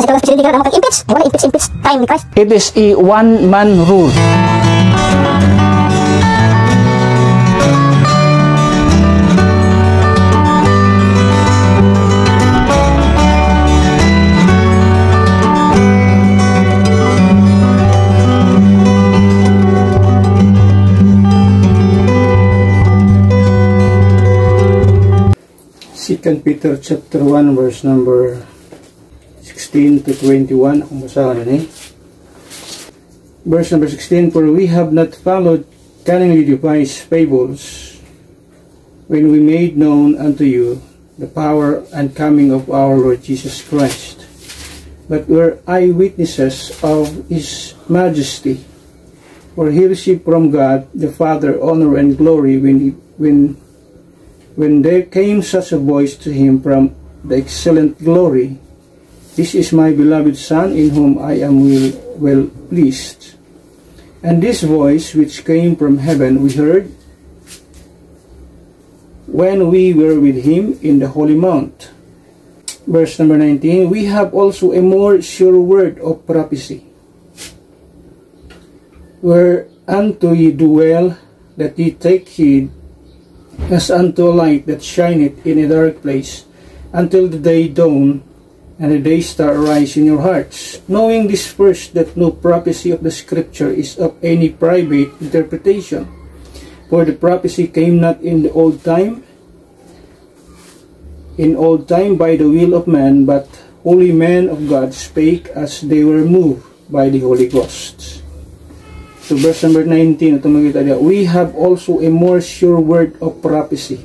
ito lang presidente ka na mag-impeach. Ay, wala impeach time ni Christ. It is a one-man rule. Second Peter chapter 1 verse number 16 to 21. Akong basahan din Verse number 16, for we have not followed cunningly devised fables when we made known unto you the power and coming of our Lord Jesus Christ, but were eyewitnesses of his majesty. For he received from God the Father honor and glory when there came such a voice to him from the excellent glory, this is my beloved Son, in whom I am well pleased. And this voice which came from heaven we heard when we were with him in the holy mount. Verse number 19, we have also a more sure word of prophecy, whereunto ye do well that ye take heed, as unto a light that shineth in a dark place, until the day dawn, and the day star arise in your hearts, knowing this first, that no prophecy of the Scripture is of any private interpretation. For the prophecy came not in the old time by the will of man, but holy men of God spake as they were moved by the Holy Ghost. So verse number 19, ito makita niya, we have also a more sure word of prophecy.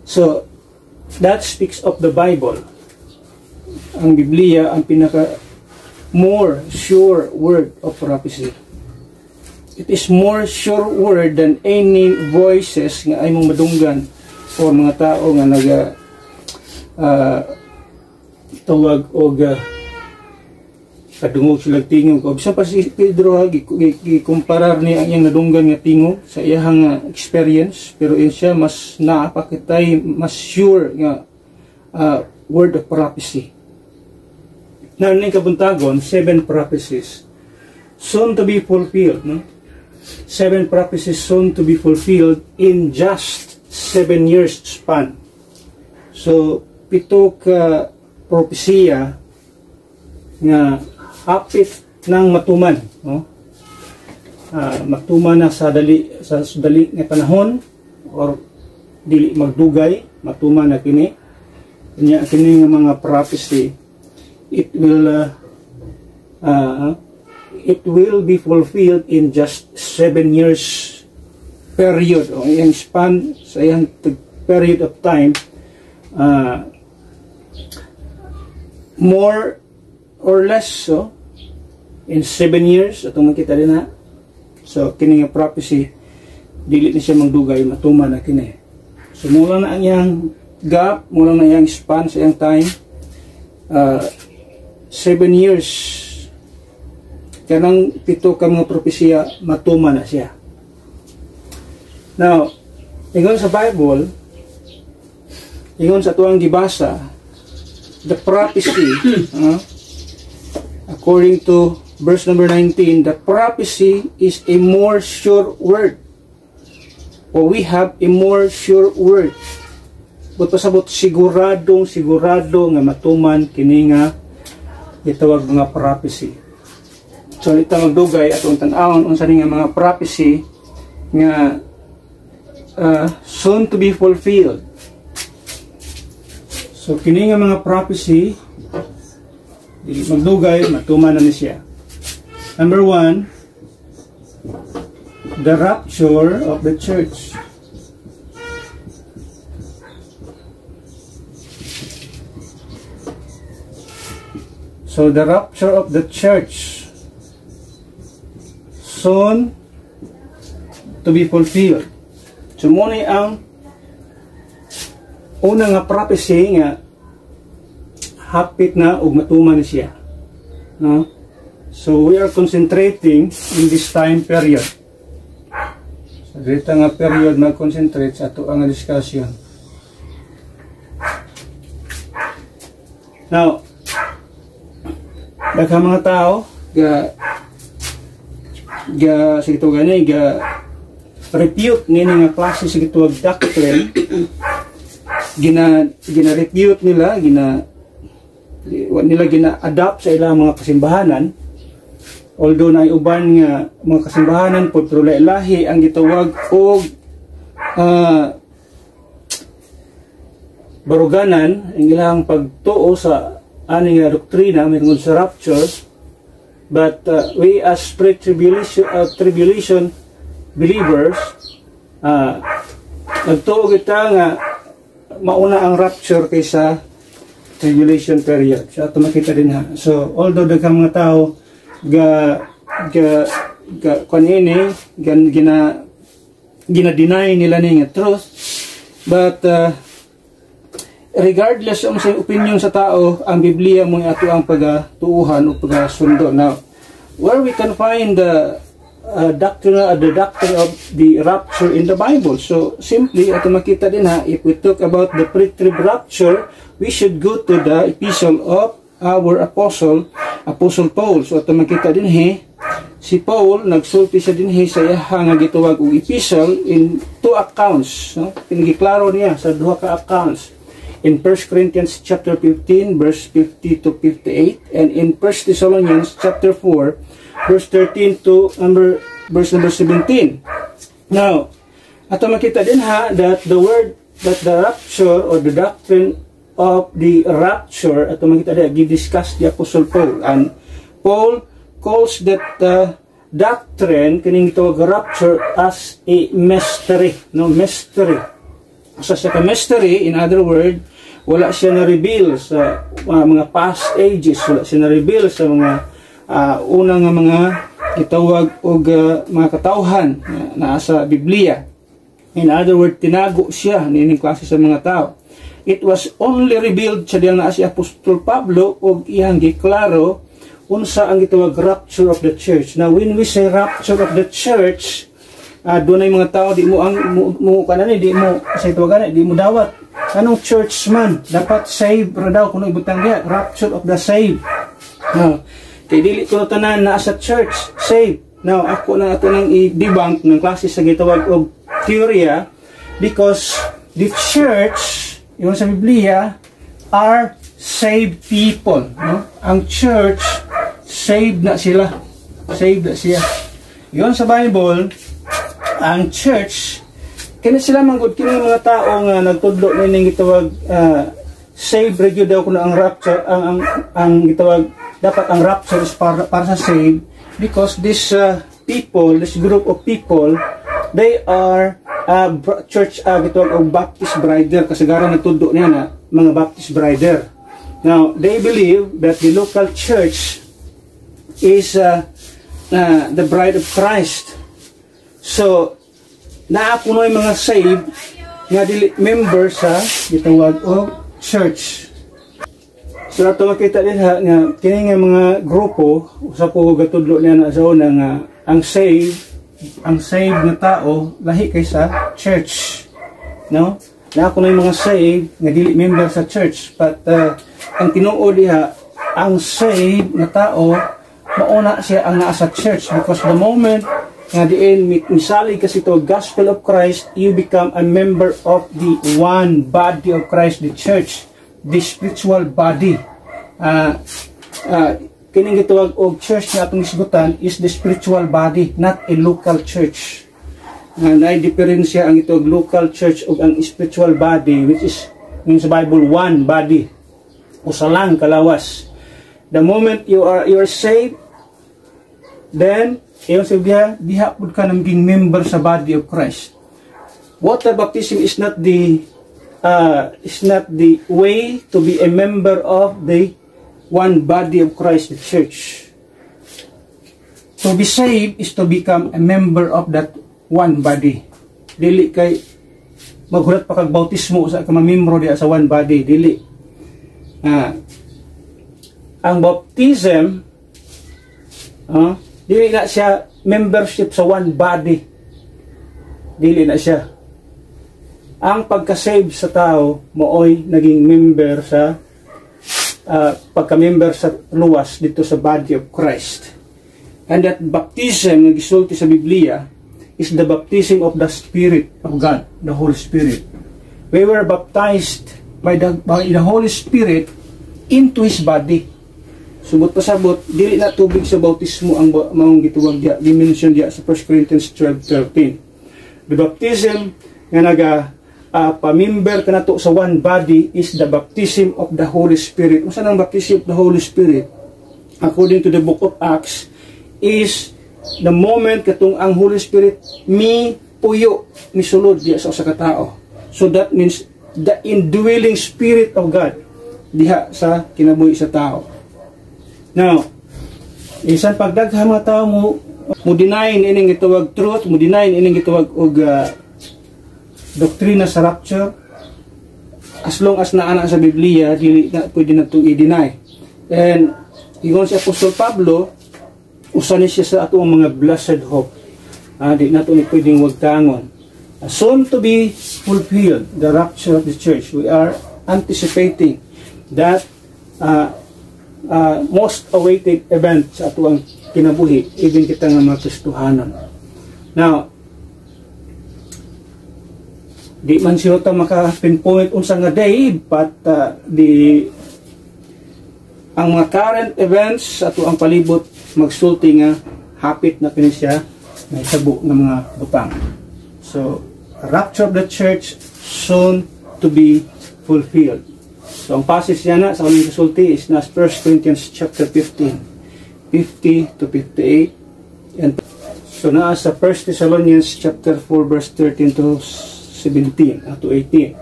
So, that speaks of the Bible. Ang Biblia, ang pinaka more sure word of prophecy. It is more sure word than any voices nga ay mong madunggan o mga tao nga tawag o kadungog silang tingog. O bisan pa si Pedro gikumparar niya ang iyang nadunggan nga tingog sa iyang experience, pero yun siya mas naapakitay, mas sure nga word of prophecy. Now, ning kabuntagon, 7 prophecies soon to be fulfilled, no? 7 prophecies soon to be fulfilled in just 7 years span. So, 7 ka propesya nga hapit ng matuman, no? Matuman na sa dali nga panahon or dili magdugay, matuman na kini. Kanya kini nga mga prophecy, it will be fulfilled in just 7 years period, o yung span sa yung period of time, more or less so in 7 years atong makita din na. So kini nga prophecy dili na siya magdugay, matuman na kini. So mula na ang iyang gap, mula na iyang span sa iyang time, 7 years kanang 7 ka mga propesya matuman na siya. Now, ingon sa Bible, ingon sa tuang gibasa, the prophecy according to verse number 19, the prophecy is a more sure word. Or we have a more sure word. But pasabot sigurado nga matuman kini nga gitawag mga prophecy. So ita magdugay atong tan-awon unsa ni nga mga prophecy nga soon to be fulfilled. So kini nga mga prophecy dili magdugay, matuman na ni siya. Number 1, the rapture of the church. So the rapture of the church soon to be fulfilled. So muna ang una nga prophecy nga hapit na ug matuman na siya, no? So we are concentrating in this time period. So dito nga period mag-concentrate sa ato ang discussion. Now, daghang mga tao sige to gani repute nini nga klase sige to doctrine, gina-repute nila, gina-adapt sa ilang mga kasimbahanan. Although na uban nga mga kasimbahanan po pero lahi ang gitawag og baruganan ang ilang pagtuo sa ani nga doktrina mayroon sa rapture. But we as pre-tribulation believers, nagtuo kita nga mauna ang rapture kaysa tribulation period. So ato makita din ha. So although daghang mga tao gina-deny nila ni nga truth, but regardless ang sa opinion sa tao, ang Biblia mo ato ang pagatuuhan o pagasundo. Now, where we can find the doctrine of the rapture in the Bible. So simply ato makita din ha, if we talk about the pre-trib rapture, we should go to the epistle of our apostle Paul. So ato makita din si Paul nagsulti siya din sa iyang nga gitawag og epistle in two accounts, no? Pinigiklaro niya sa duha ka accounts, in 1 Corinthians chapter 15 verse 50 to 58, and in 1 Thessalonians chapter 4 verse 13 to verse number 17. Now ato makita din that the rapture or the doctrine of the rapture, ato makita din gi-discuss the Apostle Paul, and Paul calls that doctrine kining gitawag rapture as a mystery, no? Mystery. Sa siya ka mystery, in other word, wala siya na-reveal sa mga past ages, wala siya na-reveal sa mga unang mga gitawag og mga katawhan na sa Biblia. In other word, tinago siya nining klase sa mga tao. It was only revealed sa diyang naa si Apostol Pablo og iyang giklaro unsa ang gitawag rapture of the church. Now when we say rapture of the church, doon ay mga tao di mo di mo dawat anong church man dapat save ra daw kuno ibutang diha rapture of the saved. Now kay dili ko tanan na sa church save. Now ako na ato nang i-debunk ng klase sa gitawag og teorya, because the church yung sa Biblia are saved people, no? Ang church saved na sila, yun sa Bible. Ang church kini sila manggod kini mga tao nga nagtudlo ning gitawag save regyo daw kuno ang rapture, ang gitawag dapat ang rapture is para sa save, because this group of people, they are church gitawag og Baptist brider, kasagaran nagtudlo niya na mga Baptist brider. Now they believe that the local church is the bride of Christ. So naapunoy mga saved nga dili member sa gitawag og church. So ato makita din nga kini nga mga grupo usa po gatudlo niya na sa una nga ang saved nga tao lahi kaysa church, no? Naapunoy mga saved nga dili member sa church, but ang tinuod diha ang saved nga tao mauna siya ang naa sa church, because the moment nga diin misali kasi to gospel of Christ, you become a member of the one body of Christ, the church, the spiritual body. Kining gitawag og church nga atong isgutan is the spiritual body, not a local church. Na diferensya ang itong local church ug ang spiritual body, which is in sa Bible one body, usa lang kalawas. The moment you are saved, then yung sabiha diha pud ka naging member sa body of Christ. Water baptism is not the way to be a member of the one body of Christ, the church. To be saved is to become a member of that one body. Dili kay maghulat pa kag bautismo sa ka mamembro diha sa one body, dili. Ang baptism dili na siya membership sa one body, dili na siya. Ang pagka-save sa tao mooy naging member sa pagka-member sa luwas dito sa body of Christ. And that baptism na gisulti sa Biblia is the baptism of the Spirit of God, the Holy Spirit. We were baptized by the Holy Spirit into His body. Subot pasabot, dili na tubig sa bautismo ang maong gituwag diya, dimension diya sa 1 Corinthians 12:13. The baptism nga pamimber ka nato sa one body is the baptism of the Holy Spirit. Unsa nang baptism of the Holy Spirit? According to the book of Acts, is the moment katong ang Holy Spirit puyo misulod diya sa usa ka tawo. So that means the indwelling Spirit of God diha sa kinabuhi sa tao. Now, isan pagdaghan mga tao mo deny ining gitawag truth, mo deny ining gitawag og doktrina sa rapture. As long as naana sa Biblia, dili na pwede na itong i-deny. And ingon si Apostol Pablo, usa ni siya sa ato ang mga blessed hope. Di na ito ni pwedeng wagtangon. Soon to be fulfilled, the rapture of the church. We are anticipating that most awaited event sa ato ang kinabuhi, even kita nga mga Kristohanon. Now, di man siya ito maka-pinpoint unsa nga day, but ang mga current events sa ato ang palibot magsulti nga hapit na kini siya may tabo ng mga butang. So, rapture of the church soon to be fulfilled. So, ang passage niya na sa kaming kasulti is na 1 Corinthians chapter 15, 50 to 58. And so, na sa 1 Thessalonians chapter 4 verse 13 to 17 to 18.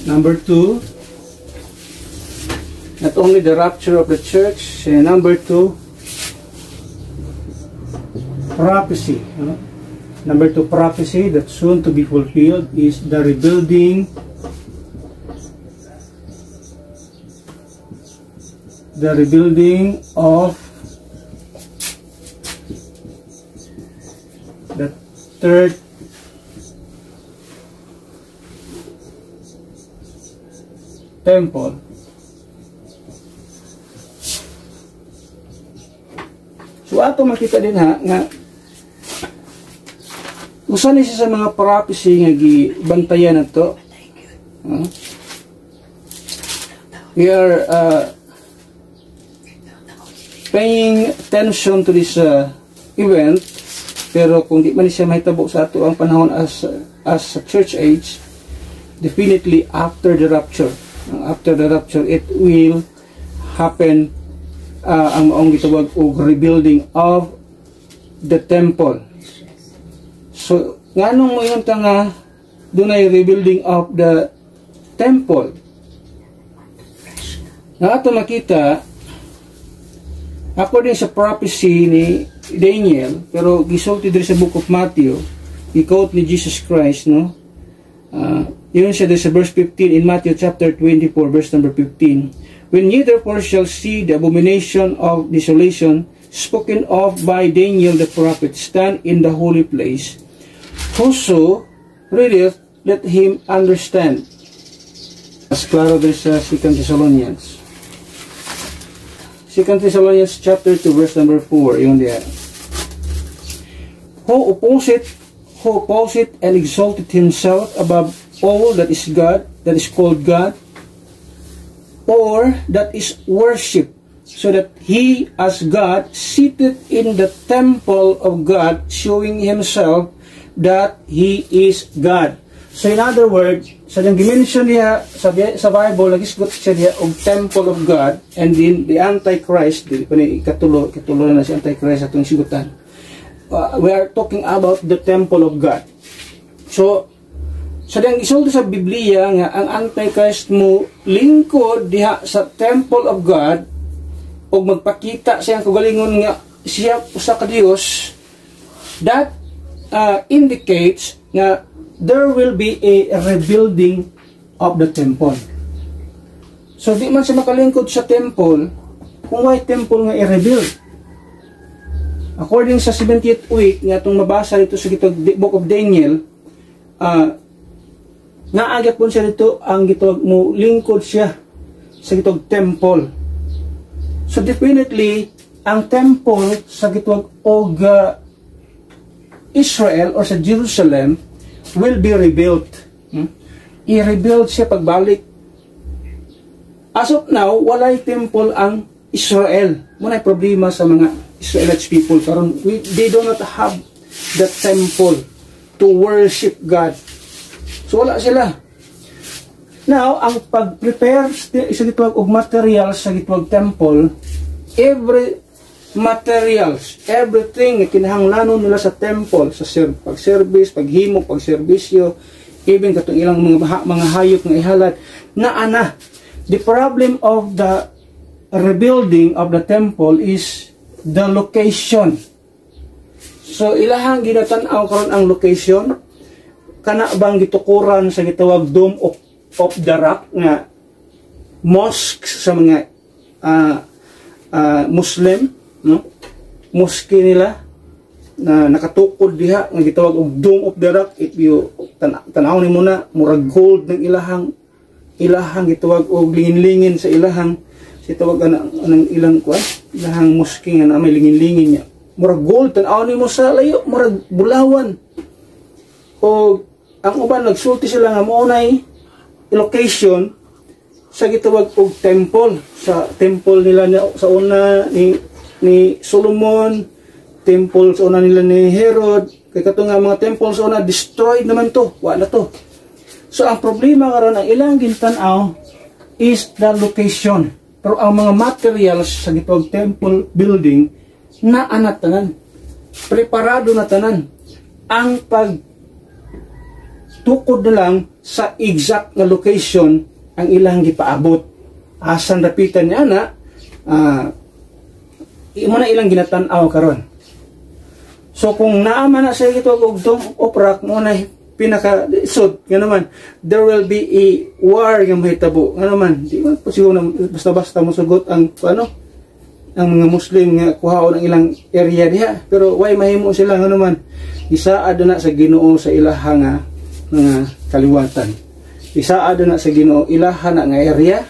Number 2, not only the rapture of the church, number 2, prophecy. Number 2, prophecy that soon to be fulfilled is the rebuilding of the third temple. So ato makita din nga usa ni siya sa mga prophecy nga gibantayan nato. We are paying attention to this event, pero kung di man siya mahitabo sa ato ang panahon as church age, definitely after the rapture. After the rapture, it will happen ang maong gitawag og rebuilding of the temple. So, nganong mo yung nga dunay rebuilding of the temple? Nga ato makita, according sa prophecy ni Daniel, pero gisulti diri sa book of Matthew, i-quote ni Jesus Christ, no? Yun siya sa verse 15 in Matthew chapter 24 verse number 15. When ye therefore shall see the abomination of desolation spoken of by Daniel the prophet stand in the holy place, whoso readeth, let him understand. As klaro diri sa 2 Thessalonians. 2 Thessalonians chapter 2 verse number 4, yun diya. Who opposeth and exalted himself above all that is God, that is called God, or that is worshipped, so that he as God seated in the temple of God, showing himself that he is God. So in other words, sa dimension niya sa Bible, nagisgot siya niya og temple of God, and then the Antichrist, ikatulo na si Antichrist atong sigutan. We are talking about the temple of God. So sa diyang isulti sa Biblia nga ang Antichrist mo lingkod diha sa temple of God og magpakita siyang kagalingon nga siya usa ka Dios, that indicates nga there will be a rebuilding of the temple. So di man siya makalingkod sa temple kung why temple nga i-rebuild. According sa 70th week nga itong mabasa dito sa book of Daniel, Naagap po siya dito ang gitawag mo lingkod siya sa gitawag temple. So definitely ang temple sa gitawag og Israel or sa Jerusalem will be rebuilt. I-rebuild siya pagbalik. As of now, walay temple ang Israel. Muna problema sa mga Israelite people karon they do not have the temple to worship God. So wala sila. Now, ang pag-prepare sa gitawag og materials sa gitawag temple, every materials, everything na kinahanglanon nila sa temple, sa pag-service, paghimo, pag-serbisyo, even katong ilang mga hayop nga ihalad, na the problem of the rebuilding of the temple is the location. So ilahang ginatan-aw karon ang location, kana bang gitukuran sa gitawag Dome of the Rock nga mosque sa mga Muslim, no? Mosque nila na nakatukod diha nga gitawag og Dome of the Rock. If you tanaw ni mo na murag gold ng ilahang gitawag og lingin-lingin sa ilahang sitawag anang ilang kuan ilahang mosque nga na may lingin-lingin niya. Murag gold, tanaw ni mo sa layo, murag bulawan. O ang uban nagsulti sila nga maunay location sa gitawag og temple, sa temple nila sa una ni Solomon, temple sa una nila ni Herod, kay kato nga mga temple sa una destroyed naman to, wala to. So ang problema karon ang ilang gintan-aw is the location. Pero ang mga materials sa gitawag temple building na tanan, preparado na tanan. Ang pagtukod na lang sa exact na location ang ilang gipaabot. Asan rapitan niya na imo na ilang ginatan-aw karon. So kung naama na sa gitawag og Dome of Rock mo na pinaka-sud, nga naman, there will be a war nga mahitabo. Nga naman, di ba po siguro na basta-basta masugot ang ang mga Muslim nga kuhaon ang ilang area diha. Pero why mahimo sila nga naman, isaad na sa Ginoo sa ilaha nga mga kaliwatan. Isaad na sa Ginoo ilaha na nga area,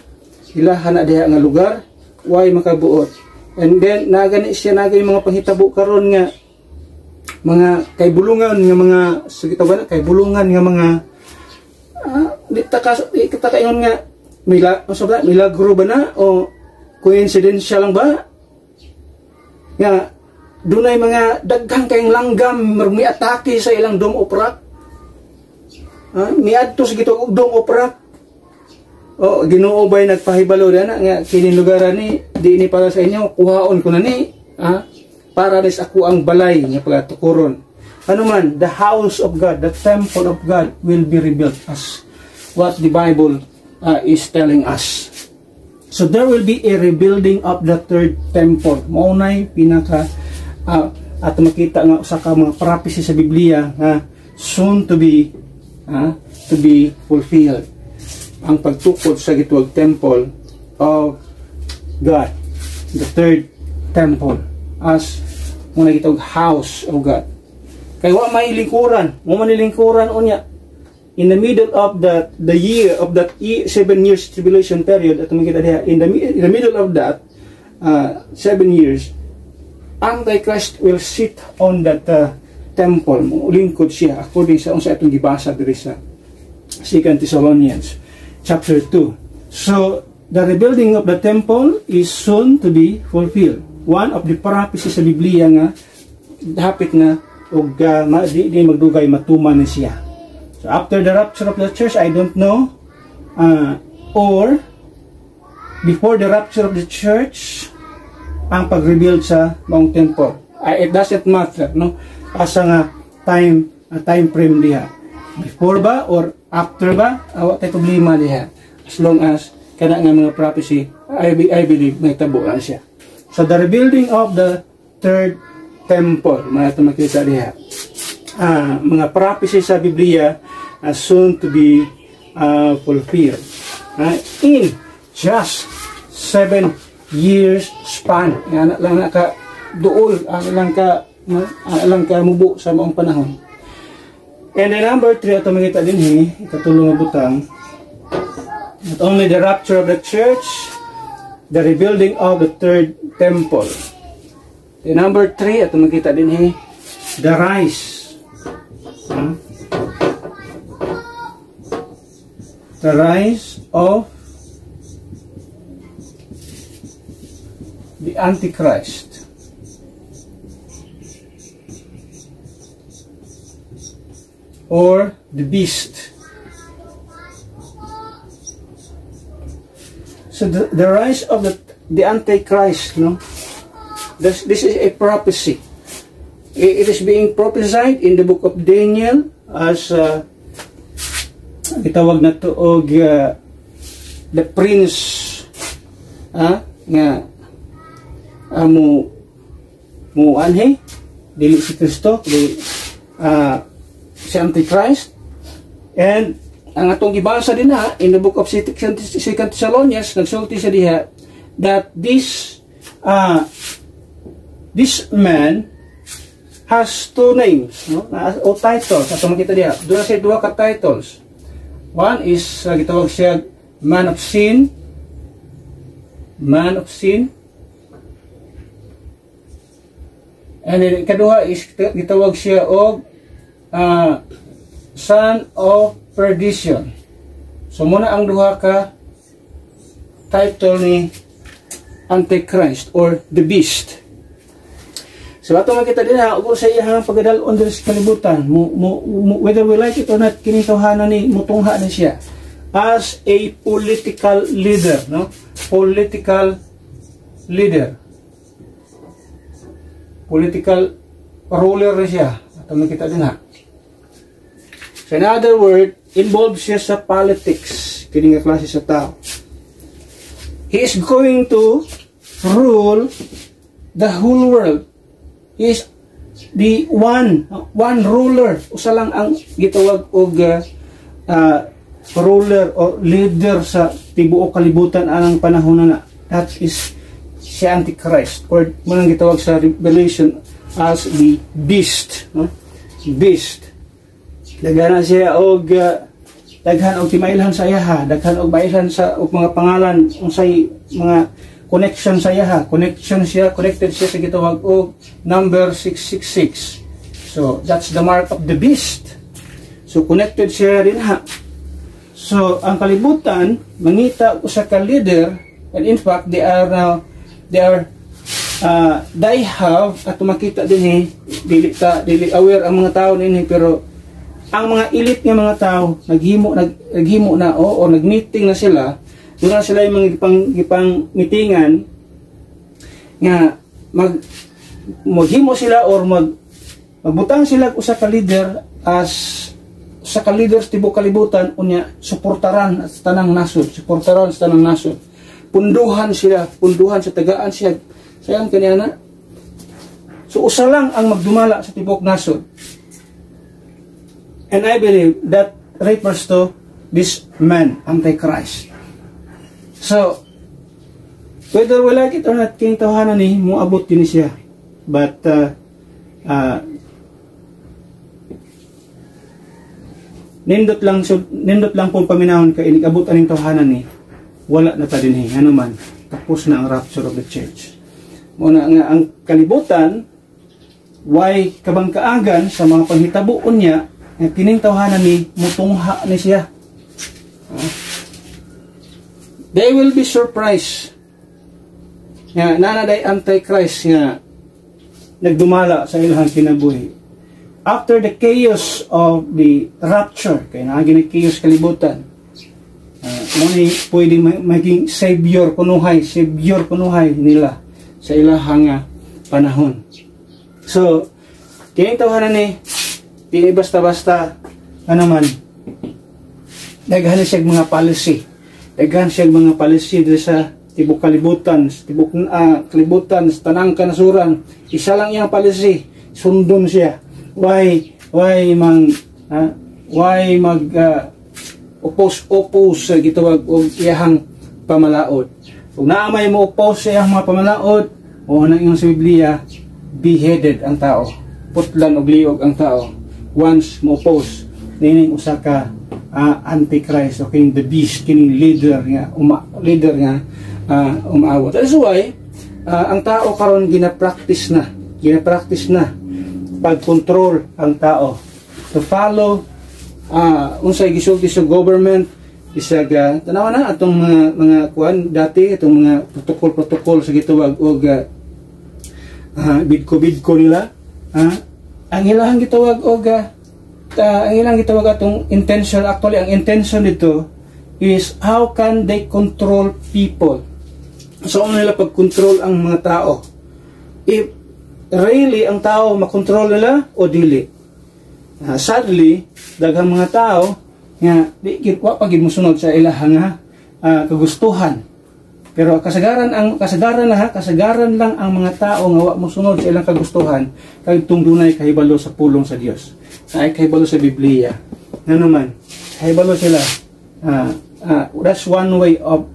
ilaha na diha nga lugar, why makabuot. And then nagani siya nagay mga panghitabo karon nga mga kaybulungan nga mga sagitaban kaybulungan nga mga di kita kaingon nga milagro ba na o coincidence lang ba nga dunay mga daghang kayong langgam may atake sa ilang Dome of Rock, miadto sa gitawag Dome of Rock. O Ginoo ba'y nagpahibalo na nga kini lugaran ni di ni para sa inyo kuhaon ko na ni para rin ako ang balay nga pagatukuron. Ano man, the house of God, the temple of God will be rebuilt as what the Bible is telling us. So there will be a rebuilding of the third temple. Maunay pinaka at makita nga sa mga prophecy sa Biblia nga soon to be fulfilled. Ang pagtukod sa gitawag temple of God, the third temple, as muna gitawag house of God. Kay wa may lingkuran, mo man lingkuran unya in the middle of the year of that 7 years tribulation period. At makita diha in the middle of that 7 years, Antichrist will sit on that temple. Lingkod siya according sa unsa atong gibasa diri sa 2 Thessalonians chapter 2. So the rebuilding of the temple is soon to be fulfilled. One of the prophecies sa Biblia nga hapit na og di magdugay matuman na siya. So after the rapture of the church, I don't know, or before the rapture of the church, ang pag-rebuild sa maong temple. It doesn't matter, no? Asa nga time frame diha. Before ba or after ba? Awa tay problema diha. As long as kana nga mga prophecy, I believe may tabo na siya. So the rebuilding of the third temple, mga ito makita diha. Mga prophecy sa Biblia soon to be fulfilled. In just 7 years span. Nga lang ka duol, lang ka mubo sa maong panahon. And then number 3, ato makita din ikatulong nga butang. Not only the rapture of the church, the rebuilding of the third temple. The number 3, ato makita din the rise. The rise of the Antichrist. Or the beast. So the rise of the Antichrist, no? This is a prophecy. It is being prophesied in the book of Daniel as itawag na to og the prince nga mo anhe dili si Kristo, si Antichrist. And ang atong gibasa din in the book of 2 Thessalonians, nagsulti sa diha that this man has 2 names, no? O titles. Ato makita diha, doon sa 2 ka titles. One is gitawag siya man of sin, and then ikaduha is gitawag siya og son of perdition. So muna ang duha ka title ni Antichrist or the beast. So ato makita din ug sa iyang pagdalon diri sa kalibutan, whether we like it or not, kini tawhanan ni mutungha na siya as a political leader, no? Political ruler na siya. Ato makita din So in other word, involved siya sa politics, kini nga klase sa tao. He is going to rule the whole world. He is the one ruler. Usa lang ang gitawag og ruler or leader sa tibuok kalibutan anang panahon na. That is si Antichrist, or munang gitawag sa Revelation as the beast, no? Beast. Daghan siya og daghan og timailhan sa iya, daghan og bailhan sa og mga pangalan unsay mga connection sa iya, connected siya sa gitawag og number 666. So that's the mark of the beast. So connected siya rin So ang kalibutan mangita usa ka leader, and in fact they have at makita din dili aware ang mga tao nini, pero ang mga elite nga mga tao naghimo na o nagmeeting na sila. Doon na sila yung mga gipang meetingan nga maghimo sila or magbutang sila usa ka leader as sa ka leaders tibuok kalibutan unya suportaran sa tanang nasod, punduhan sa tagaan siya sayang kaniya. So usa lang ang magdumala sa tibuok nasod, and I believe that refers to this man, Antichrist. So whether we like it or not, king tawhanan ni moabot din siya, but nindot lang po paminahon ka inigabot aning tawhanan ni wala na ta dinhi ano man, tapos na ang rapture of the church. Muna nga ang kalibutan why kabang kaagan sa mga panghitabuon niya nga kining tawhanan ni mutungha ni siya. They will be surprised nga nanaday Antichrist nga nagdumala sa ilang kinabuhi. After the chaos of the rapture, kaya naging chaos kalibutan, muna pwedeng maging savior kunuhay nila sa ilahang panahon. So, kining tawhanan ni di basta-basta naman daghan siya mga policy. Daghan siya mga policy dito sa tibok kalibutan, kalibutan sa tanang kanasuran. Isa lang iyang policy, sundon siya. Why oppose gitawag og iyang pamalaod. Kung naamay mo oppose sa iyang mga pamalaod, o nang iyong sa Biblia, beheaded ang tao, putlan og liog ang tao once mo oppose nining usa ka antichrist o kining the beast, kining leader nga umaabot. That's why ang tao karon gina-practice na pag-control ang tao to follow unsay gisulti sa government, isag tanawa na atong mga kuan dati, itong mga protocol sa gitawag og bidko nila, ang ilang gitawag og ang ilang gitawag atong intention. Actually ang intention nito is how can they control people. So ano nila pag-control ang mga tao, if really ang tao makontrol nila o dili. Sadly daghang mga tao nga di wa pa gid mosunod sa ilahang kagustuhan. Pero kasagaran lang ang mga tao nga wa mosunod sa ilang kagustuhan kay tungdunay kahibalo sa pulong sa Dios. Ay kahibalo sa Biblia. Ngano man, kahibalo sila. That's one way of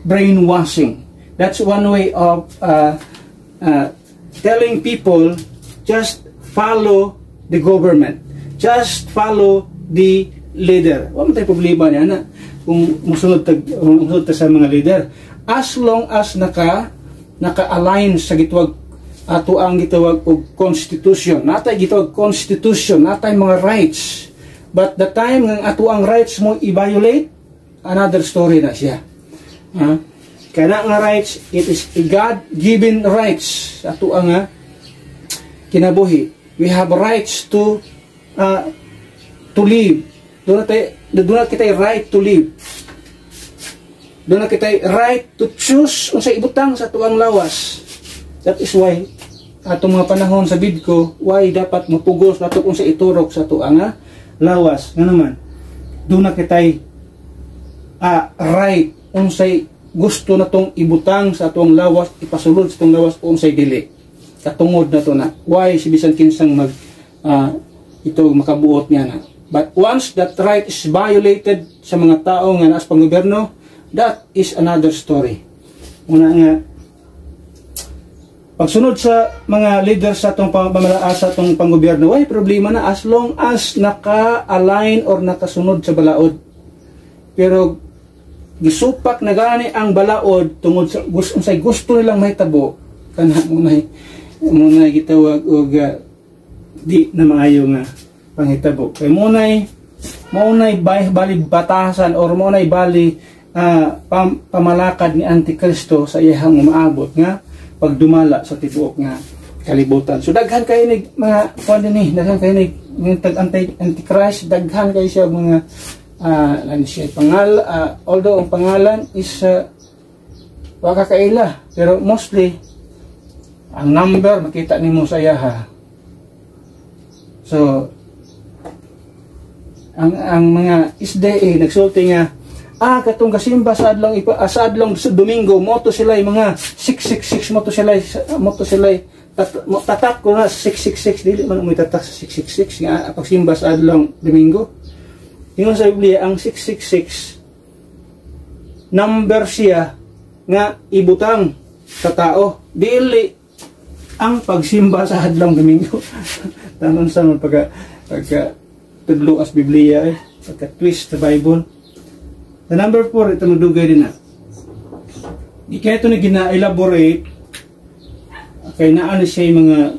brainwashing. That's one way of telling people just follow the government. Just follow the leader. Wala tayo problema niya na kung musunod ta sa mga leader. As long as naka-align sa gitawag ato ang gitawag og constitution. Natay gitawag constitution, natay mga rights. But the time ng ato ang rights mo i-violate, another story na siya. Kaya nga rights, it is a God-given rights sa ato ang kinabuhi. We have rights to live. Doon na kita right to live. Doon na kita right to choose kung sa ibutang sa tuang lawas. That is why atong mga panahon sa bidko, why dapat mapugos nato kung sa iturok sa tuang lawas. Nga naman, doon na kita right kung sa gusto na tong ibutang sa tuang lawas, ipasulod sa tuang lawas kung sa dili. Katungod na to na. Why si bisan kinsang ito makabuot niya na. But once that right is violated sa mga tao nga naas panggobyerno, that is another story. Una nga, pagsunod sa mga leaders sa itong pamalaas sa itong panggobyerno, ay problema na as long as naka-align or nakasunod sa balaod. Pero gisupak na gani ang balaod tungod sa gusto nilang mahitabo, kana munay gitawag og di na maayo nga panghitabo. Kay munay bali batasan or munay bali pamalakad ni Antikristo sa iyang umaabot nga pagdumala sa tibuok nga kalibutan. So daghan kay nig mga kuan ni, daghan kay nig Antichrist, daghan kay siya mga siya although ang pangalan is wa kakaila, pero mostly ang number makita nimo sa iyaha. So ang mga SDA nagsulti nga katong kasimba sa adlong Domingo moto sila mga 666 moto sila tatak ko na 666 dili man mo tatak sa 666 nga pagsimba sa adlong Domingo. Ingon sa Biblia ang 666 number siya nga ibutang sa tao, dili ang pagsimba sa adlong Domingo. Tanon sa pagka tudlo as Biblia pagka twist sa Bible. The number 4, ito magdugay din na. Di kaya ito na gina-elaborate kaya naan siya mga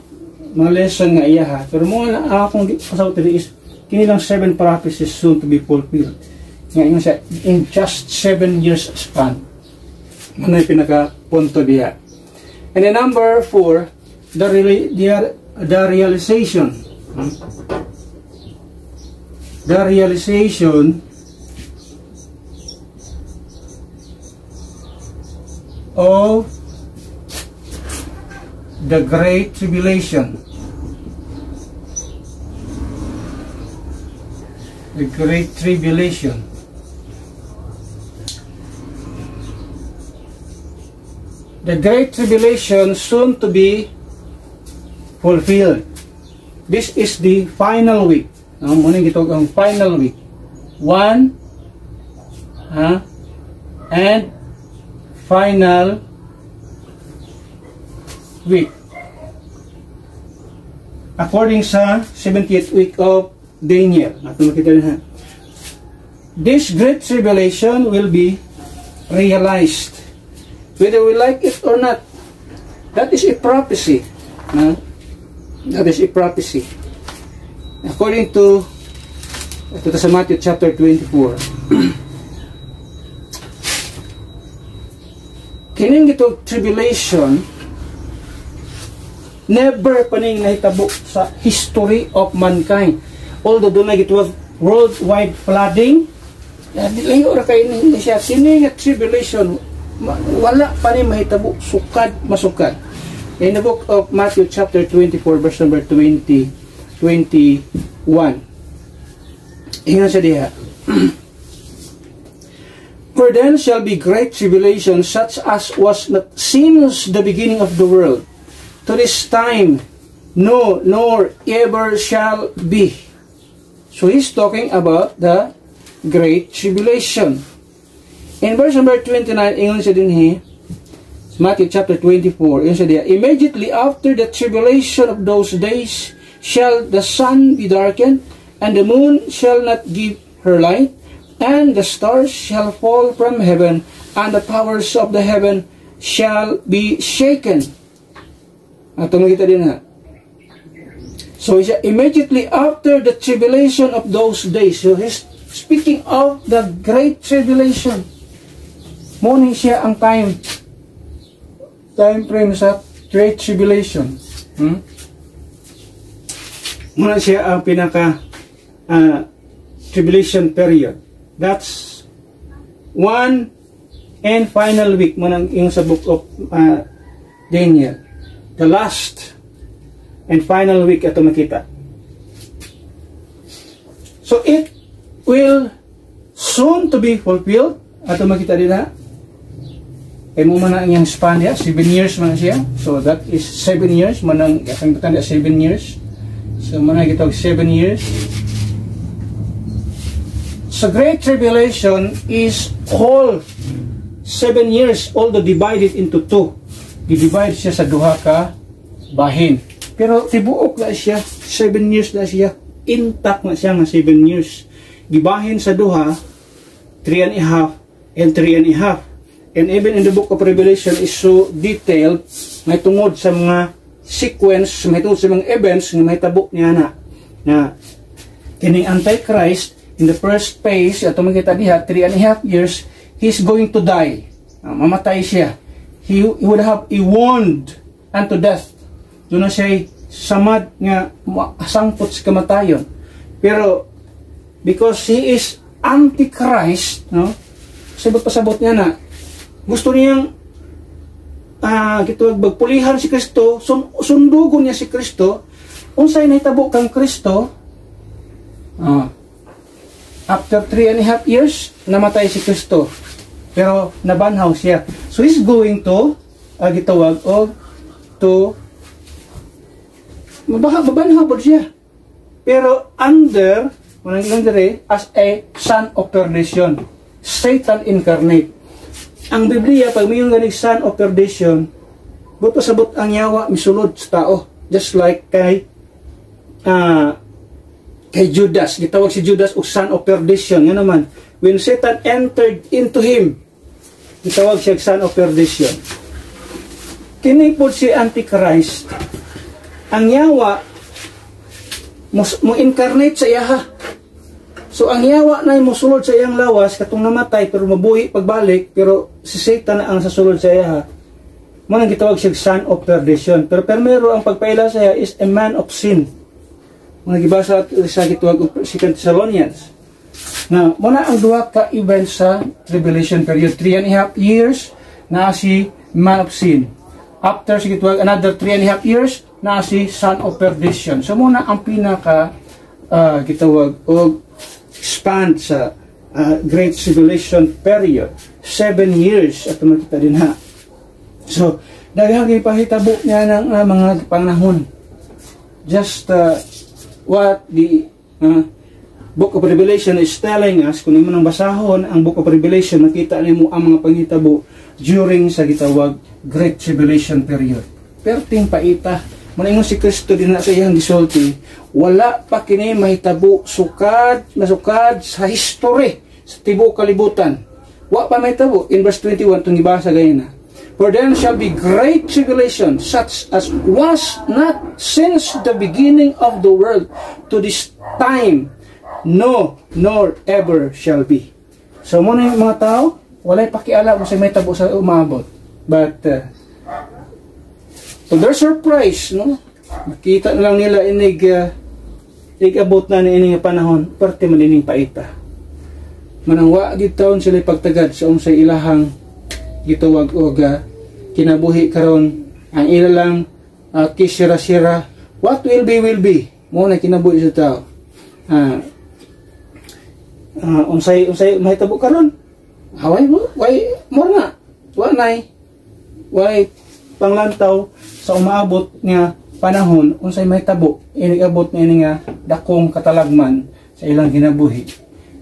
lesson nga iyaha. Pero mga akong pasaw tiri is kinilang 7 prophecies soon to be fulfilled. Ngayon siya, in just 7 years span. Ano yung pinaka-punto diya. And then number 4, the realization. The realization of the Great Tribulation. The Great Tribulation. The Great Tribulation soon to be fulfilled. This is the final week. Muna gitawag ang final week. And final week. According sa 70th week of Daniel. Ato makita din ha. This great tribulation will be realized. Whether we like it or not. That is a prophecy. That is a prophecy. According to ito sa Matthew chapter 24. Kining ito tribulation never paning nahitabo sa history of mankind. Although doon na ito was worldwide flooding, layo ra kay ni siya kining tribulation wala pa ni mahitabo sukad masukad. In the book of Matthew chapter 24 verse number 21. Ingat sa diha. For then shall be great tribulation, such as was not since the beginning of the world, to this time, no, nor ever shall be. So he's talking about the great tribulation. In verse number 29, ingat sa din Matthew chapter 24, ingat sa diha. Immediately after the tribulation of those days, shall the sun be darkened, and the moon shall not give her light, and the stars shall fall from heaven, and the powers of the heaven shall be shaken. Ito makita din ha. So immediately after the tribulation of those days, so he's speaking of the great tribulation. Muna siya ang time frame sa great tribulation. Muna siya ang pinaka tribulation period. That's one and final week mo yung sa book of Daniel. The last and final week ito makita. So it will soon to be fulfilled. Ito makita din ha. Ay mo man ang span niya, 7 years man siya. So that is 7 years. Manang ang tanda 7 years. So man kita 7 years. So great tribulation is whole 7 years, although divided into 2. Di-divide siya sa duha ka bahin. Pero tibuok na siya, 7 years na siya. Intact na siya nga 7 years. Gibahin sa duha, 3.5 and 3.5. And even in the book of Revelation is so detailed, may tungod sa mga sequence, may tungod sa mga events na may tabok niya na kining Antichrist, in the first phase, ato makita diha, 3.5 years, he's going to die. Mamatay siya. He would have a wound unto death. Doon na siya samad nga sangpot sa kamatayon. Pero, because he is Antichrist, no? Sabot-pasabot niya na, gusto niyang magpulihan si Kristo, sundugon niya si Kristo, unsay nahitabo kang Kristo, after 3.5 years, namatay si Kristo. Pero nabanhaw siya. So he's going to gitawag og to mabanhaw po siya. Pero under as a son of perdition, Satan incarnate. Ang Biblia pag mayong ganing son of perdition, buto sabot ang yawa misulod sa tao, just like kay Judas, gitawag si Judas o son of perdition. Yan naman, when Satan entered into him, gitawag siya son of perdition. Kini po si Antichrist, ang yawa mo incarnate sa iyaha. So ang yawa na mosulod sa iyang lawas katong namatay pero mabuhi pagbalik, pero si Satan na ang sasulod sa iyaha. Mo nang gitawag siya son of perdition. Pero primero ang pagpaila sa iya is a man of sin. Mga gibasa sa gitawag og 2 Thessalonians. Na muna ang duha ka event sa tribulation period, 3.5 years na si man of sin. After si gitawag another 3.5 years na si son of perdition. So muna ang pinaka gitawag og span sa great tribulation period, 7 years at makita din ha. So daghang ipahitabo niya ng mga panahon. Just what the Book of Revelation is telling us. Kung imo nang basahon ang Book of Revelation, makita nimo ang mga panghitabo during sa gitawag Great Tribulation period. Perting paita maningon si Kristo din na sa iyang gisulti, wala pa kini mahitabo masukad sa history sa tibuok kalibutan. Wa pa mahitabo. In verse 21 itong ibasa ganyan na. For then shall be great tribulation, such as was not since the beginning of the world to this time, no, nor ever shall be. So muna yung mga tao, walay pakialam sa may tabo sa umabot. But to their surprise, no, makita na lang nila abot na ining panahon, parte malining paita. Manangwa gitaon sila pagtagad sa unsay ilahang gitawag og kinabuhi karon, ang ila lang kisira-sira. What will be mo na kinabuhi sa tao. Unsay mahitabo karon, away mo way more na way panglantaw sa umaabot nga panahon, unsay mahitabo inigabot na ini nga dakong katalagman sa ilang kinabuhi.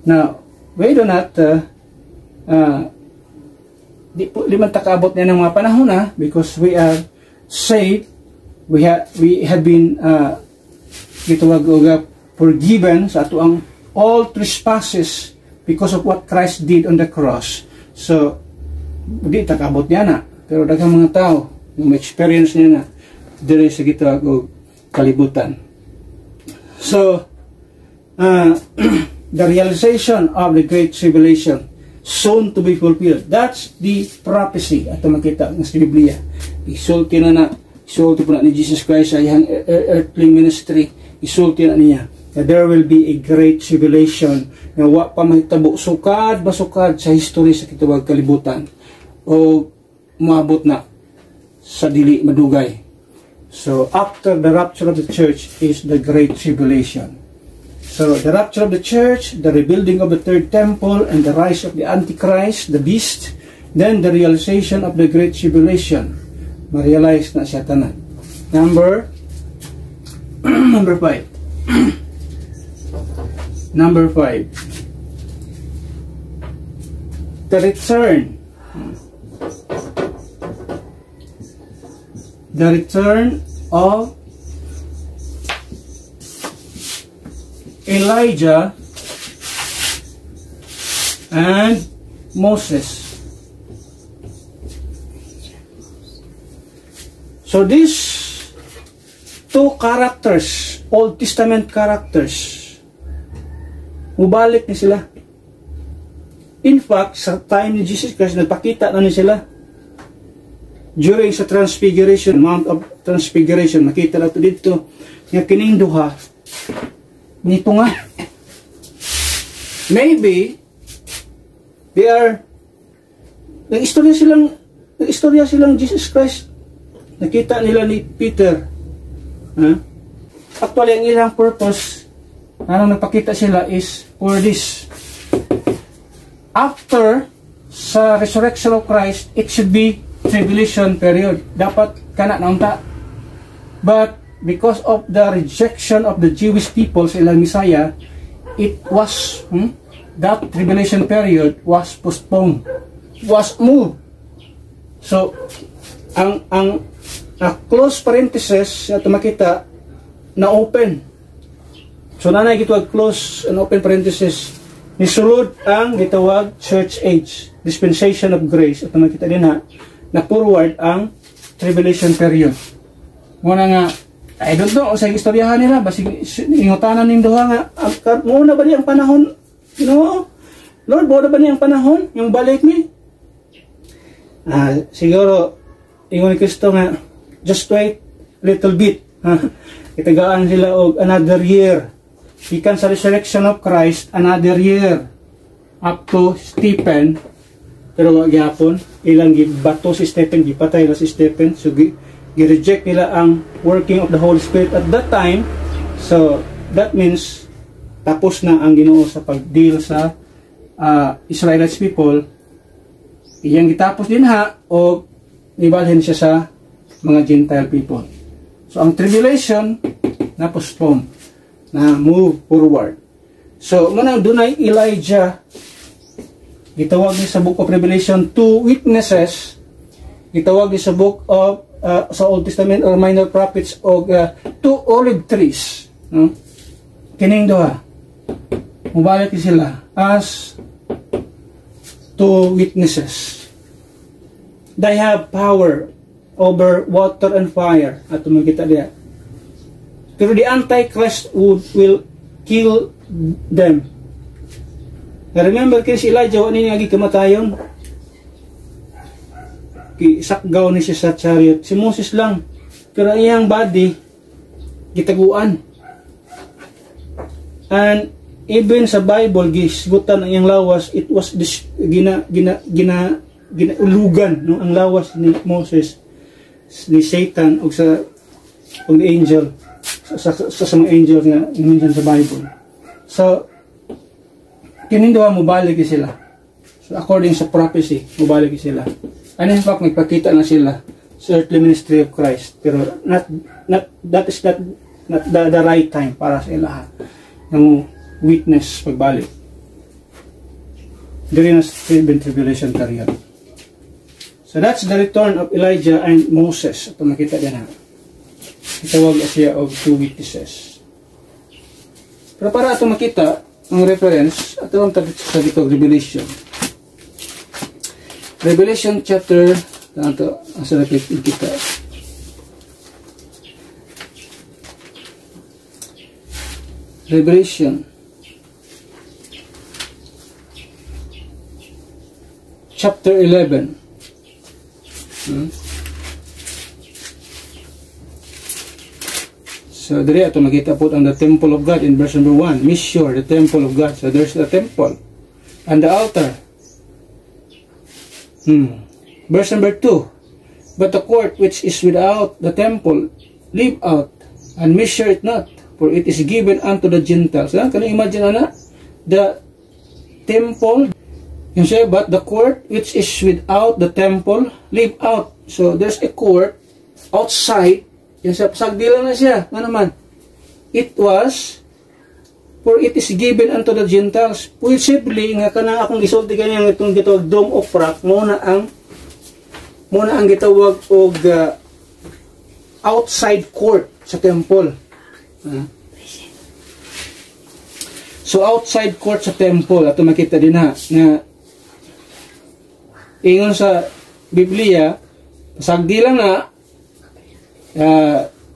Now we do not di man takaabot niya ng mga panahon because we are saved, we have been forgiven sa ato ang all trespasses because of what Christ did on the cross. So di takaabot niya na, pero daghang mga tao yung experience niya na diri sa gitawag og kalibutan. So the realization of the great tribulation soon to be fulfilled. That's the prophecy at makita ng sa Biblia. Isulti po na ni Jesus Christ sa iyang earthly ministry. Isulti na niya that there will be a great tribulation na wa pa mahitabo sukad sa history sa kitawag kalibutan o maabot na sa dili madugay. So after the rapture of the church is the great tribulation. So, the rapture of the church, the rebuilding of the third temple, and the rise of the Antichrist, the beast, then the realization of the great tribulation. Ma-realize na siya tanan. Number 5. Number 5. The return. The return of Elijah and Moses. So these two characters, Old Testament characters, mubalik ni sila. In fact, sa time ni Jesus Christ, nagpakita na ni sila. During sa Transfiguration, Mount of Transfiguration, nakita nato dito, nga kining duha, nito nga. Maybe they are nag-istorya silang Jesus Christ. Nakita nila ni Peter. Actually, ang ilang purpose na nagpakita sila is for this. After sa resurrection of Christ, it should be tribulation period. Dapat kana naunta. But because of the rejection of the Jewish people sa ilang Messiah, it was, that tribulation period was postponed, was moved. So, ang close parenthesis na makita na open. So, nanay gitawag close and open parenthesis. Nisulod ang gitawag church age, dispensation of grace. At makita din na forward ang tribulation period. Muna nga, I don't know, sa istoryahan nila, basig ingutanan ng duha nga, muna ba niya ang panahon? No? Lord, muna ba niya ang panahon? Yung balik ni? Siguro, ingon ni Kristo nga, just wait little bit. Itagaan sila og another year. Ikan sa resurrection of Christ, another year. Up to Stephen. Pero wag gyapon, ilang gibato si Stephen, gipatay na si Stephen. So, gi-reject nila ang working of the Holy Spirit at that time. So that means tapos na ang Ginoo sa pag-deal sa Israelites people. Iyang gitapos din o ibalhin siya sa mga Gentile people. So ang tribulation na postpone, na move forward. So manang dunay Elijah, gitawag ni sa book of Revelation two witnesses, gitawag ni sa book of sa Old Testament or minor prophets og two olive trees, no? Kining duha mubalik sila as two witnesses. They have power over water and fire. Ato makita diya. Pero the Antichrist will kill them. Remember kay si Elijah wala niya kamatayon. Sakgaw ni siya sa chariot. Si Moses lang. Pero iyang body gitaguan. And even sa Bible gisgutan ang iyang lawas, it was ulugan, no, ang lawas ni Moses, ni Satan o sa angel sa mga angel nga minsan sa Bible. So kininduha mubalik sila. So according sa prophecy mubalik sila. And in fact nagpakita na sila sa earthly ministry of Christ, pero that is not the right time para sa ilaha ng witness pagbalik during the tribulation period. So that's the return of Elijah and Moses. Ito makita din ha. Itawag siya of two witnesses. Pero para ito makita ang reference, ito ang sa dito Revelation. Revelation chapter ito ang sa kita. Revelation chapter 11. So there ito makita po ang the temple of God in verse number 1. Measure the temple of God. So there's the temple and the altar. Verse number 2. But the court which is without the temple leave out and measure it not, for it is given unto the Gentiles. Can you imagine the temple, yung say, but the court which is without the temple leave out. So there's a court outside, yung sa pasagdilan na siya. Ano naman? It was, for it is given unto the Gentiles. Possibly nga kanang akong gisulti kanya itong gitawag Dome of Rock, muna ang gitawag og outside court sa temple. So outside court sa temple, ato makita din ha nga ingon sa Biblia, pasagdi lang na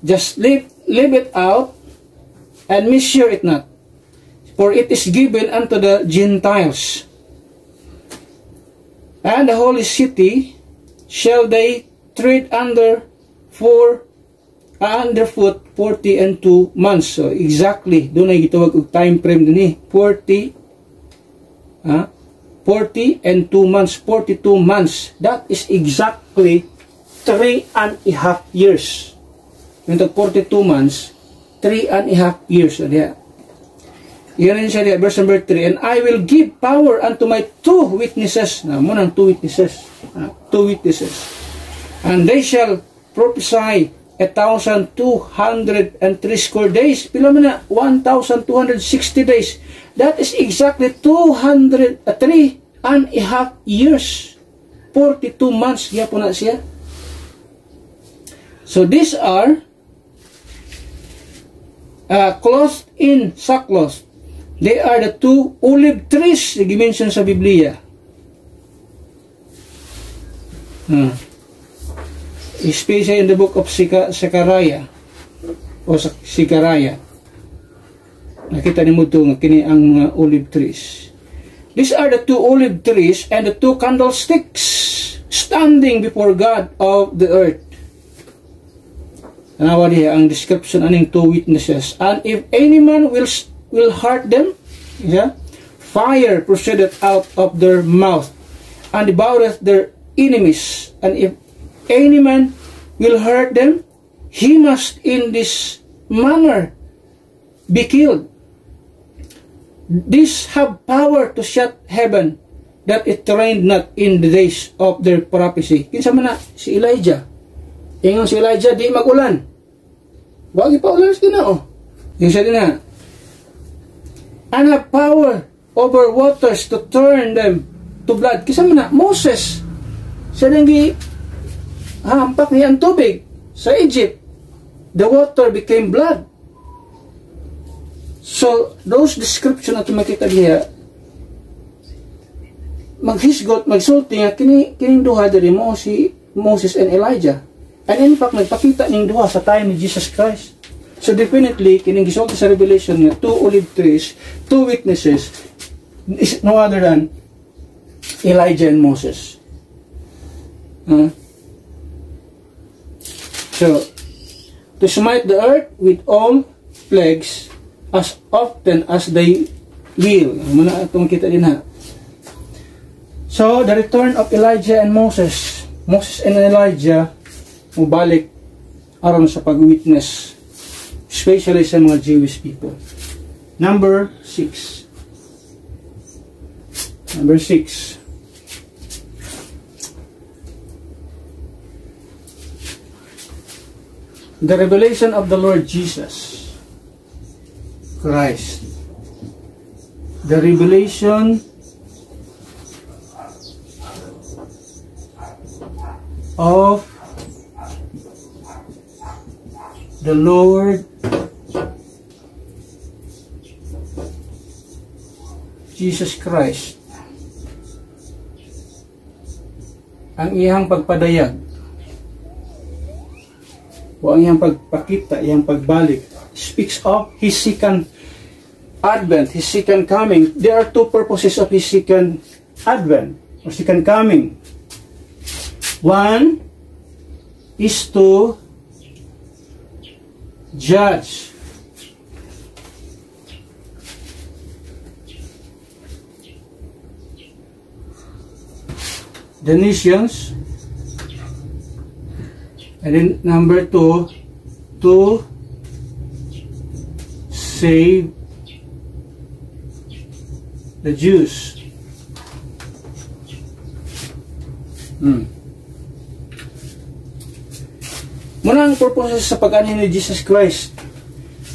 just leave it out and measure it not, for it is given unto the Gentiles, and the holy city shall they tread under foot 40 and 2 months. So exactly doon ay gitawag og time frame din 40 and 2 months, 42 months. That is exactly 3.5 years. Yung 42 months, 3.5 years. Yan siya diya, verse number 3. And I will give power unto my two witnesses. Munang two witnesses. Two witnesses. And they shall prophesy 1,203 days. Pila man na? 1,260 days. That is exactly 3.5 years. 42 months. Kaya po na siya. So these are clothed in sackcloth. They are the two olive trees na gimension sa Biblia. Especially in the book of Zechariah o Zechariah. Nakita ni mo ito nga kini ang mga olive trees. These are the two olive trees and the two candlesticks standing before God of the earth. Tanawa diya ang description aning two witnesses. And if any man will hurt them, fire proceeded out of their mouth and devoureth their enemies. And if any man will hurt them, he must in this manner be killed. These have power to shut heaven, that it rained not in the days of their prophecy. Kinsa man na si Elijah. Ingon si Elijah, di magulan. Wagi pa ulan sa Ginoo. Yung siya din na. And have power over waters to turn them to blood. Kinsa man na Moses. Siya din hampak niya ang tubig sa Egypt. The water became blood. So, those description na makita diya, maghisgot, magsulti nga, kining duha diri mo si Moses and Elijah. And in fact, nagpakita ning duha sa time ni Jesus Christ. So definitely, kining gisulti sa Revelation nga, 2 olive trees, 2 witnesses, is no other than Elijah and Moses. So, to smite the earth with all plagues as often as they will. Muna itong kita din ha. So, the return of Elijah and Moses and Elijah mubalik aron sa pag-witness, especially sa mga Jewish people. Number 6. The revelation of the Lord Jesus Christ. The revelation of the Lord Jesus Christ. Ang iyang pagpadayag o ang iyang pagpakita, iyang pagbalik, speaks of His second advent, His second coming. There are two purposes of His second advent or second coming. One is to judge the nations, and then number 2, to save the Jews. Muna ang purpose sa pag-anhin ni Jesus Christ,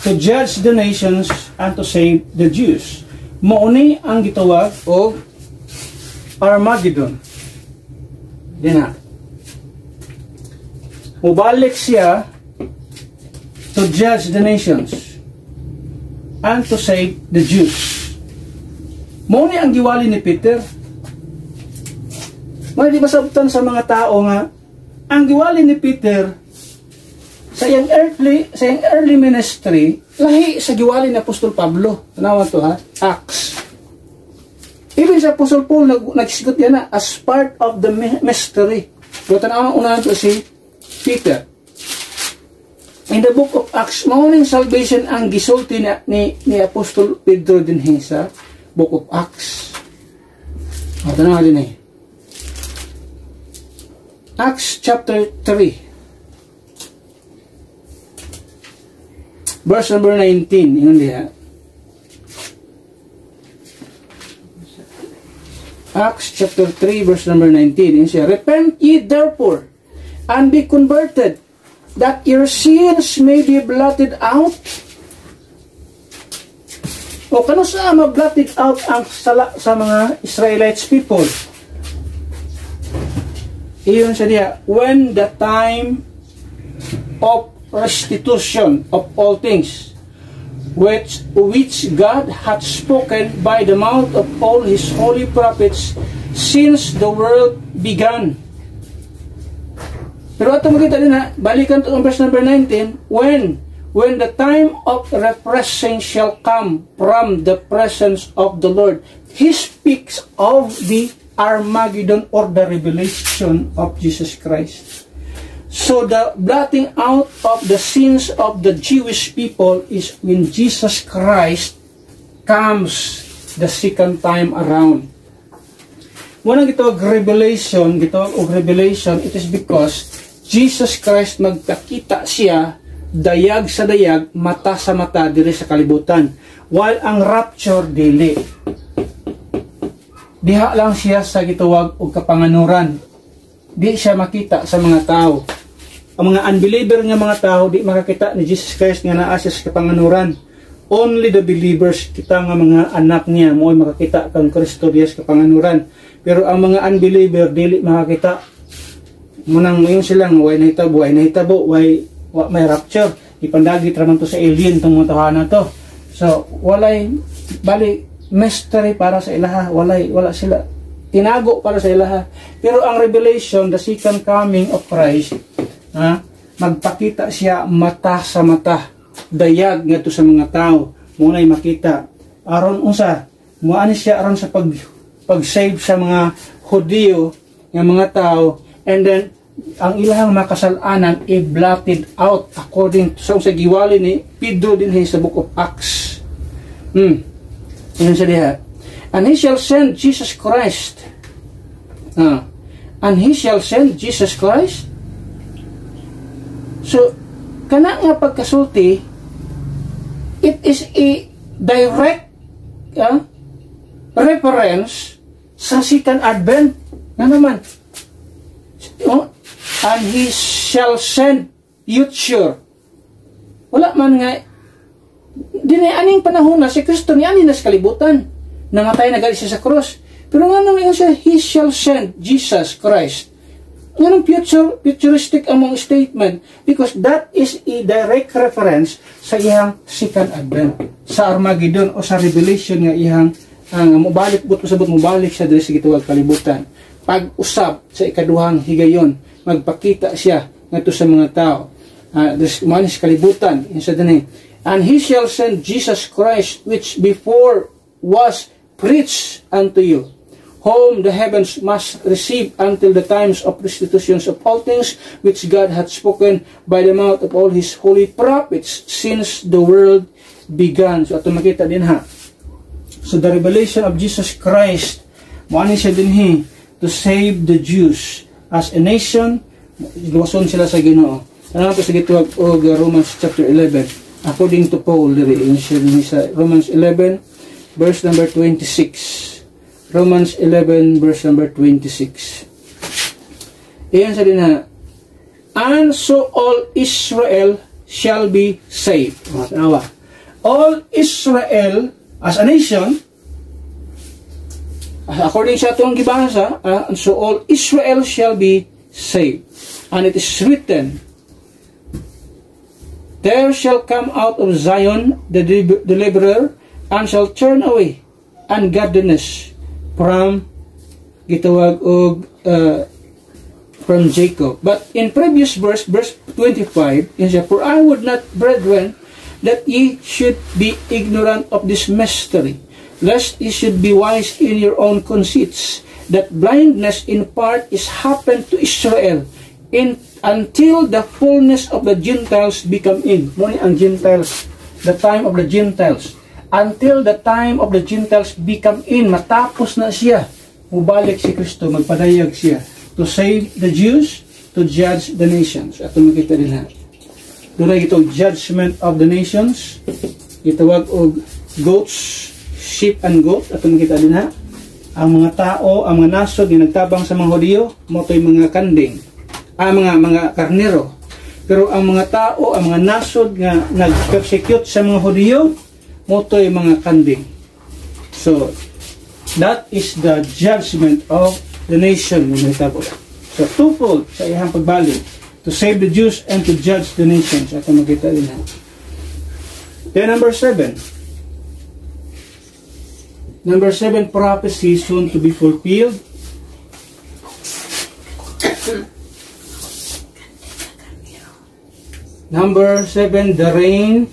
to judge the nations and to save the Jews. Mauni ang gitawag o Armageddon. Din na. Mubalik siya to judge the nations and to save the Jews. Mauni ang giwali ni Peter. May di masabtan sa mga tao nga ang giwali ni Peter sa iyang early ministry lahi sa giwali ni Apostol Pablo. Tanawan to ha, Acts. Even sa Apostol Paul nagsigot yan na as part of the mystery. Pero tanawan unahan to si Peter. In the book of Acts, mauning salvation ang gisulti ni Apostol Pedro din sa book of Acts. Tanawan din Acts chapter 3. Verse number 19, yun diha. Acts chapter 3, verse number 19, yun siya, repent ye therefore, and be converted, that your sins may be blotted out. O kano sa ma-blotted out ang sala sa mga Israelites people? Iyon siya diha, when the time of restitution of all things, which God hath spoken by the mouth of all His holy prophets since the world began. Pero ato makita din na, balikan to ang verse number 19, when the time of refreshing shall come from the presence of the Lord. He speaks of the Armageddon or the revelation of Jesus Christ. So the blotting out of the sins of the Jewish people is when Jesus Christ comes the second time around. Munang gitawag revelation, it is because Jesus Christ magpakita siya dayag sa dayag, mata sa mata diri sa kalibutan. While ang rapture dili. Diha lang siya sa gitawag og kapanganuran. Di siya makita sa mga tao. Ang mga unbeliever nga mga tao di makakita ni Jesus Christ nga naa siya sa kapanganuran. Only the believers, kita nga mga anak niya mo ay makakita kang Kristo diya sa kapanganuran. Pero ang mga unbeliever dili makakita Munang ngayon silang way nahitabo, may rapture. Ipandagi traman to sa alien tong mga tahanan to. So, walay bali mystery para sa ilaha, wala sila tinago para sa ilaha. Pero ang revelation, the second coming of Christ, magpakita siya mata sa mata, dayag ngadto sa mga tao, munay makita aron unsa muani siya aron sa pag-save sa mga Hudiyo nga mga tao, and then ang ilahang makasalanan i-blotted out according to sa giwali ni Pedro din sa book of Acts. Yan sa diha. And he shall send Jesus Christ. And he shall send Jesus Christ. So, kana nga pagkasulti, it is a direct reference sa second advent. Nga naman. And he shall send future. Wala man nga aning panahon na si Kristo ni ani nas kalibutan, namatay na gali siya sa cross. Pero nga nang siya, he shall send Jesus Christ. Nga nang futuristic among statement, because that is a direct reference sa iyang second advent, sa Armageddon o sa Revelation nga iyang mubalik siya diri sa gituwag kalibutan. Pag-usab sa ikaduhang higayon, magpakita siya ngadto sa mga tao. Manis kalibutan, insa dinhi. And he shall send Jesus Christ, which before was preached unto you, whom the heavens must receive until the times of restitutions of all things, which God hath spoken by the mouth of all his holy prophets since the world began. So ato makita din ha. So the revelation of Jesus Christ, maani siya dinhi to save the Jews as a nation. Luwason sila sa Ginoo. Ano to sa gituwag og Romans chapter 11. According to Paul, sa Romans 11, verse number 26. Romans 11, verse number 26. Iyan sa din na, and so all Israel shall be saved. All Israel as a nation, according sa itong gibasa, and so all Israel shall be saved. And it is written, there shall come out of Zion the deliverer, and shall turn away ungodliness from gitawag og from Jacob. But in previous verse 25, it says, for I would not, brethren, that ye should be ignorant of this mystery, lest ye should be wise in your own conceits, that blindness in part is happened to Israel, until the fullness of the Gentiles become in. Muna ang Gentiles, the time of the Gentiles. Until the time of the Gentiles become in. Matapos na siya, mubalik si Kristo, magpadayag siya, to save the Jews, to judge the nations. At makita din ha. Doon ito, judgment of the nations. Itawag og goats, sheep and goat. At makita din ha. Ang mga tao, ang mga nasod, yung nagtabang sa mga Hudiyo, moto'y mga kanding. Mga karnero. Pero ang mga tao, ang mga nasod nga nag-persecute sa mga Hudiyo, moto'y mga kanding. So, that is the judgment of the nation. So, twofold sa iyang pagbalik, to save the Jews and to judge the nations. At makita din na. Then number 7. Number 7, prophecy soon to be fulfilled. Number 7, the reign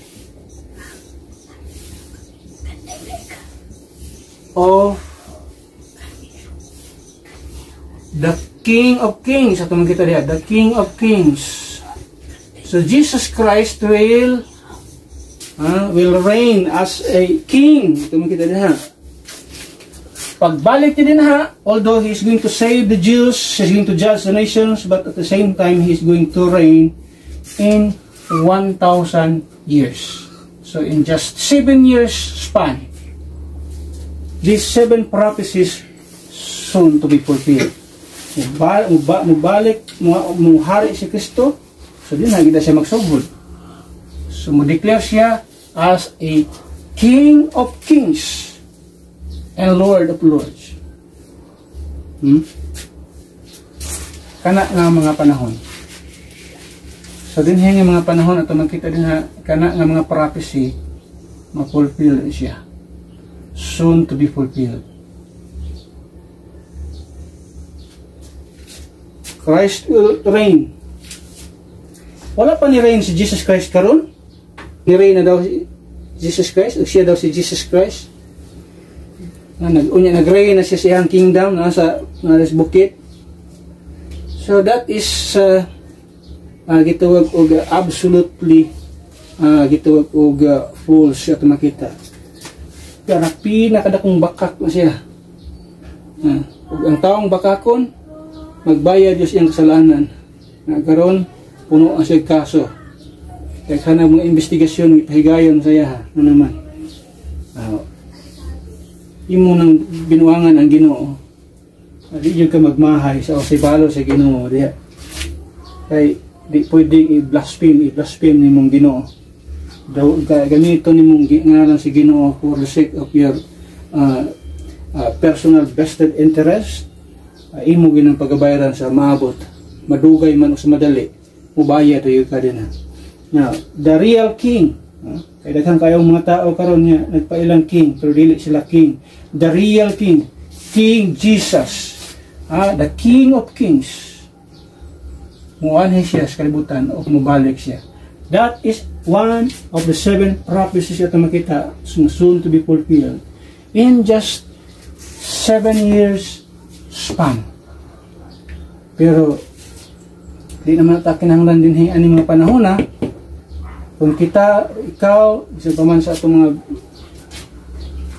of the King of Kings. Ito makita diya, the King of Kings. So Jesus Christ will reign as a king. Ito makita diya. Pagbalik din ha, although He's going to save the Jews, He's going to judge the nations, but at the same time He's going to reign in 1,000 years. So in just 7 years span, these 7 prophecies soon to be fulfilled. Mubalik, muhari si Kristo, so din hagida siya magsugod. So mu-declare siya as a King of Kings and Lord of Lords. kana nga mga panahon. So dinhi nga mga panahon ato makita din kana nga mga prophecy ma-fulfill siya. Soon to be fulfilled. Christ will reign. Wala pa ni reign si Jesus Christ karon. Ni reign na daw si Jesus Christ, o siya daw si Jesus Christ. Nag-reign na siya sa iyang kingdom nasa bukid. So that is gitawag og absolutely gitawag og false at makita. Pero pinakadakong bakak na siya. Ang taong bakakon magbayad Diyos iyang kasalanan. Karon puno ang siya kaso. Kaya kana mga investigasyon ipahigayon sa iya na naman. Imo nang binuangan ang Ginoo. Di yun ka magmahay sa osibalo sa Ginoo diya. Kay di pwedeng i-blaspheme ni mong Ginoo. Gamito ni mong ngalan si Ginoo for the sake of your personal vested interest. Imo ginang pagabayaran sa maabot. Madugay man o sa madali. Mubaya tayo ka din. Now, the real king. Kaya daghang kayong mga tao karon niya nagpailang king pero dili sila king. The real king, King Jesus, the King of Kings. Muanhi siya sa kalibutan o mubalik siya. That is one of the 7 prophecies na makita soon to be fulfilled in just 7 years span. Pero di naman natin kinahanglan din ani mga panahon na kung ikaw, isa pa man sa itong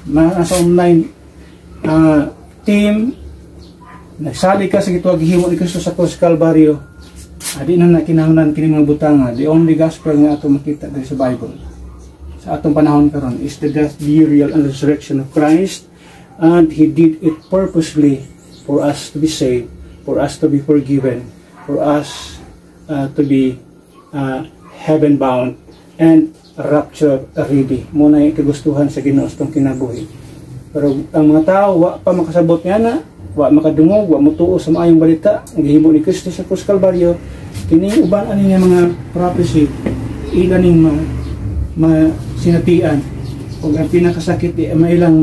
mga nasa online team, nagsali ka sa gitwag himo ni Kristo sa Cross Calvario, di na nakinahanglan kini mga butanga. The only gospel nga ato makita diri sa Bible sa atong panahon karon is the death, burial, and resurrection of Christ, and He did it purposely for us to be saved, for us to be forgiven, for us to be heaven bound and rapture ready. Muna yung kagustuhan sa Ginoo sa kinabuhi. Pero ang mga tao wa pa makasabot nga na, wa makadungog, wa mutuo sa maayong balita ang gihimo ni Kristo sa Cross Calvario. Kini uban ani nga mga prophecy ilaning sinatian ug ang pinakasakit di mailang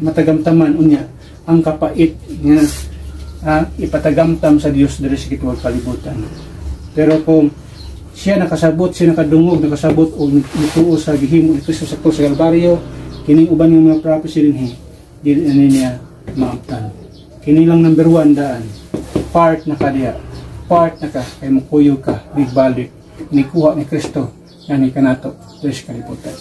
matagamtaman unya ang kapait nga ipatagamtam sa Dios diri sa gitwag kalibutan. Pero kung siya nakasabot, siya nakadungog, nakasabot o mutuo sa gihimo ni Kristo sa Cross Calvario, kining uban ng mga prophecy din dili niya maabtan. Kini lang number 1 daan. Part na ka diya. Part na ka kay mukuyog ka, balik ni kuha ni Kristo nga ni kanato sa kalibutan.